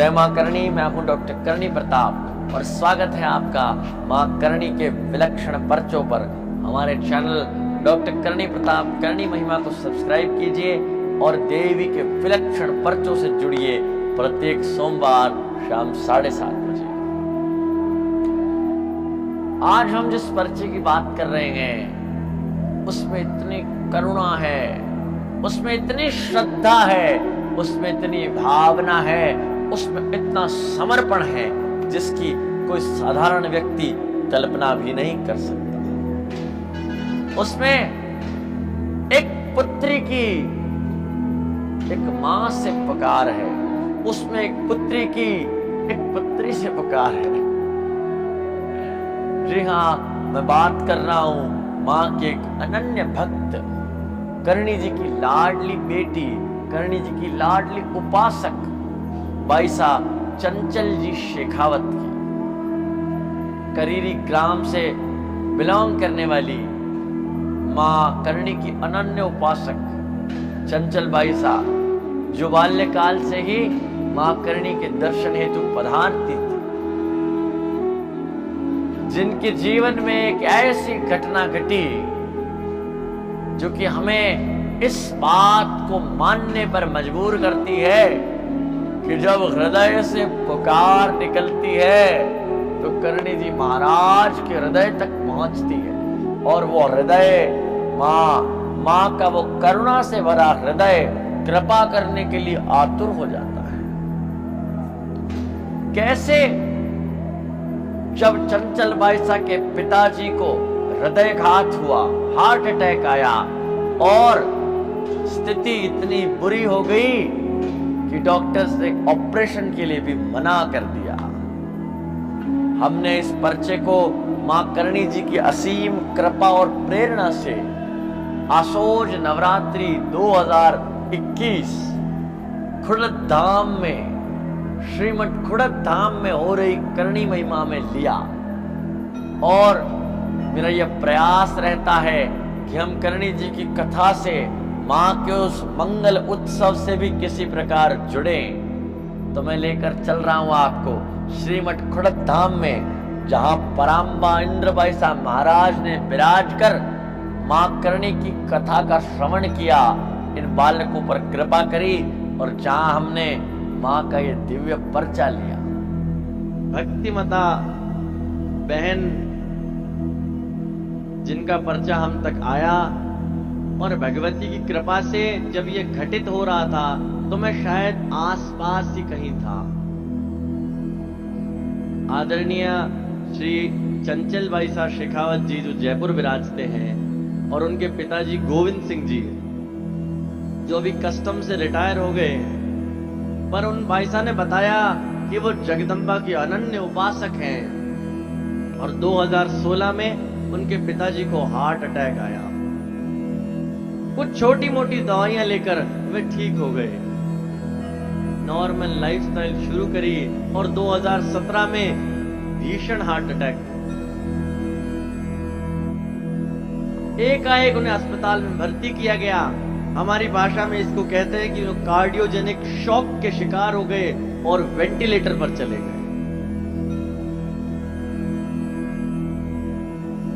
जय मां करणी। मैं हूं डॉक्टर करणी प्रताप और स्वागत है आपका मां करणी के विलक्षण पर्चों पर। हमारे चैनल डॉक्टर करणी प्रताप करणी महिमा को सब्सक्राइब कीजिए और देवी के विलक्षण पर्चों से जुड़िए प्रत्येक सोमवार शाम 7:30 बजे। आज हम जिस पर्चे की बात कर रहे हैं उसमें इतनी करुणा है, उसमें इतनी श्रद्धा है, उसमें इतनी भावना है, उसमें इतना समर्पण है जिसकी कोई साधारण व्यक्ति कल्पना भी नहीं कर सकता। उसमें एक पुत्री की एक मां से पुकार है, उसमें एक पुत्री की एक पुत्री से पुकार है। जी हाँ, मैं बात कर रहा हूं मां के एक अनन्य भक्त, करणी जी की लाडली बेटी, करणी जी की लाडली उपासक बाईसा चंचल जी शेखावत की। करीरी ग्राम से बिलोंग करने वाली मां करणी की अनन्य उपासक चंचल बाईसा, जो बाल्यकाल से ही मां करणी के दर्शन हेतु पधारती थी, जिनके जीवन में एक ऐसी घटना घटी जो कि हमें इस बात को मानने पर मजबूर करती है कि जब हृदय से पुकार निकलती है तो करणी जी महाराज के हृदय तक पहुंचती है और वो हृदय मां का वो करुणा से भरा हृदय कृपा करने के लिए आतुर हो जाता है। कैसे? जब चंचल बाईसा के पिताजी को हृदयघात हुआ, हार्ट अटैक आया और स्थिति इतनी बुरी हो गई कि डॉक्टर्स ने ऑपरेशन के लिए भी मना कर दिया। हमने इस पर्चे को मां करणी जी की असीम कृपा और प्रेरणा से आशोज नवरात्रि 2021 खुड़द धाम में, श्रीमद खुड़द धाम में हो रही करणी महिमा में लिया और मेरा यह प्रयास रहता है कि हम करणी जी की कथा से, मां के उस मंगल उत्सव से भी किसी प्रकार जुड़े। तो मैं लेकर चल रहा हूं आपको श्रीमद खुड़द धाम में, जहां पराम्बा इंद्र बाईसा महाराज ने विराज कर मां करणी की कथा का श्रवण किया, इन बालकों पर कृपा करी और जहां हमने मां का ये दिव्य पर्चा लिया। भक्तिमता बहन जिनका पर्चा हम तक आया और भगवती की कृपा से जब ये घटित हो रहा था तो मैं शायद आसपास ही कहीं था। आदरणीय श्री चंचल बाईसा शेखावत जी जो जयपुर विराजते हैं और उनके पिताजी गोविंद सिंह जी जो अभी कस्टम से रिटायर हो गए, पर उन बाईसा ने बताया कि वो जगदम्बा की अनन्य उपासक हैं और 2016 में उनके पिताजी को हार्ट अटैक आया। कुछ छोटी मोटी दवाइयां लेकर वे ठीक हो गए, नॉर्मल लाइफस्टाइल शुरू करी और 2017 में भीषण हार्ट अटैक। एकाएक उन्हें अस्पताल में भर्ती किया गया। हमारी भाषा में इसको कहते हैं कि वो कार्डियोजेनिक शॉक के शिकार हो गए और वेंटिलेटर पर चले गए।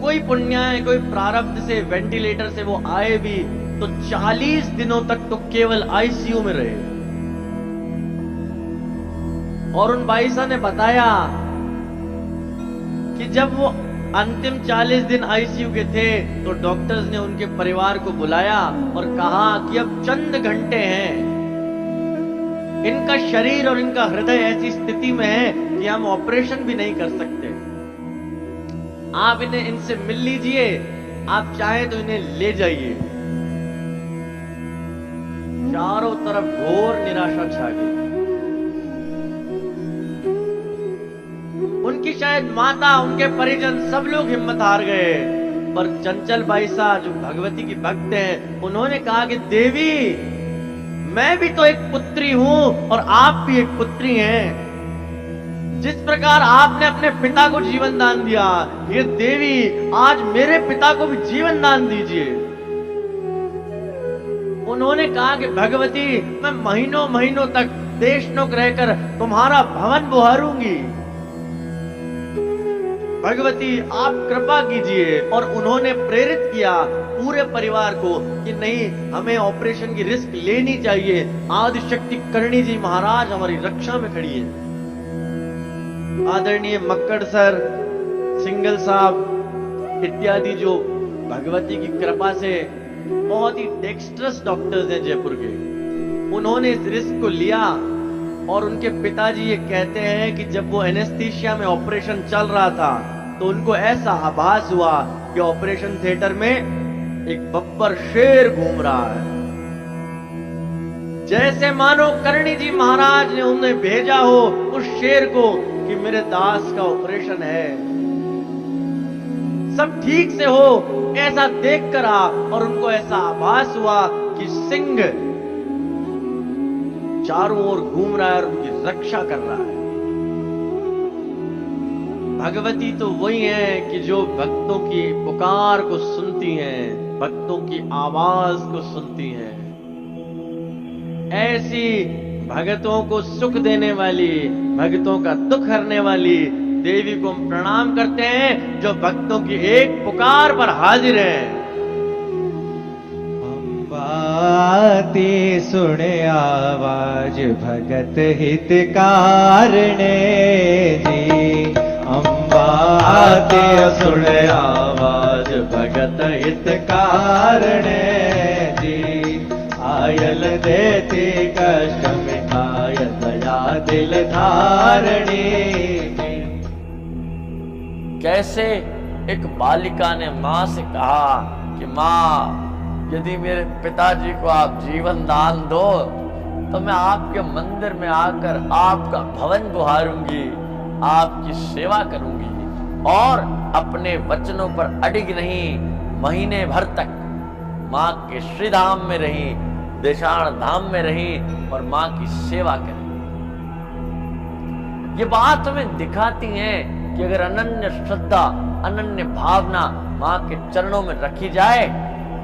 कोई पुण्याय, कोई प्रारब्ध से वेंटिलेटर से वो आए भी तो 40 दिनों तक तो केवल आईसीयू में रहे। और उन बाईसा ने बताया कि जब वो अंतिम 40 दिन आईसीयू के थे तो डॉक्टर्स ने उनके परिवार को बुलाया और कहा कि अब चंद घंटे हैं, इनका शरीर और इनका हृदय ऐसी स्थिति में है कि हम ऑपरेशन भी नहीं कर सकते। आप इन्हें इनसे मिल लीजिए, आप चाहें तो इन्हें ले जाइए। चारों तरफ घोर निराशा छा गई। उनकी शायद माता, उनके परिजन सब लोग हिम्मत हार गए, पर चंचल बाईसा जो भगवती की भक्त हैं, उन्होंने कहा कि देवी, मैं भी तो एक पुत्री हूं और आप भी एक पुत्री हैं। जिस प्रकार आपने अपने पिता को जीवन दान दिया, ये देवी आज मेरे पिता को भी जीवन दान दीजिए। उन्होंने कहा कि भगवती, मैं महीनों महीनों तक देशनोक रहकर तुम्हारा भवन बुहारूंगी। भगवती आप कृपा कीजिए। और उन्होंने प्रेरित किया पूरे परिवार को कि नहीं, हमें ऑपरेशन की रिस्क लेनी चाहिए। आदिशक्ति करणी जी महाराज हमारी रक्षा में खड़ी है। आदरणीय मक्कड़ सर, सिंगल साहब इत्यादि जो भगवती की कृपा से बहुत ही डेक्स्ट्रस डॉक्टर्स हैं जयपुर के, उन्होंने इस रिस्क को लिया। और उनके पिताजी ये कहते हैं कि जब वो एनेस्थीसिया में ऑपरेशन चल रहा था तो उनको ऐसा आभास हुआ कि ऑपरेशन थिएटर में एक बब्बर शेर घूम रहा है, जैसे मानो करणी जी महाराज ने उन्हें भेजा हो उस शेर को कि मेरे दास का ऑपरेशन है, सब ठीक से हो, ऐसा देखकर आ। और उनको ऐसा आभास हुआ कि सिंह चारों ओर घूम रहा है और उनकी रक्षा कर रहा है। भगवती तो वही है कि जो भक्तों की पुकार को सुनती हैं, भक्तों की आवाज को सुनती हैं। ऐसी भक्तों को सुख देने वाली, भक्तों का दुख हरने वाली देवी को हम प्रणाम करते हैं, जो भक्तों की एक पुकार पर हाजिर है। बाती सुने आवाज भगत हितकारणे जी, अम्बाते सुने आवाज भगत हितकारणे जी, आयल देती कष्ट मिटाय दया दिल धारणी। कैसे एक बालिका ने मां से कहा कि मां, यदि मेरे पिताजी को आप जीवन दान दो तो मैं आपके मंदिर में आकर आपका भवन बुहारूंगी, आपकी सेवा करूंगी। और अपने वचनों पर अडिग नहीं, महीने भर तक मां के श्रीधाम में रही, देशाण धाम में रही और मां की सेवा करी। ये बात हमें दिखाती है कि अगर अनन्य श्रद्धा, अनन्य भावना मां के चरणों में रखी जाए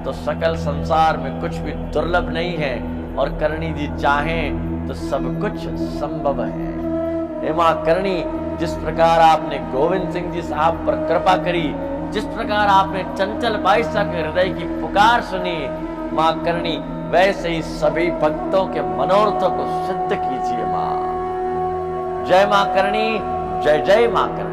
तो सकल संसार में कुछ भी दुर्लभ नहीं है। और करणी जी चाहें तो सब कुछ संभव है। हे मां करणी, जिस प्रकार आपने गोविंद सिंह जी साहब पर कृपा करी, जिस प्रकार आपने चंचल बाईसा के हृदय की पुकार सुनी, मां करणी वैसे ही सभी भक्तों के मनोरथों को सिद्ध कीजिए। मां जय मां करणी, जय जय मां करणी।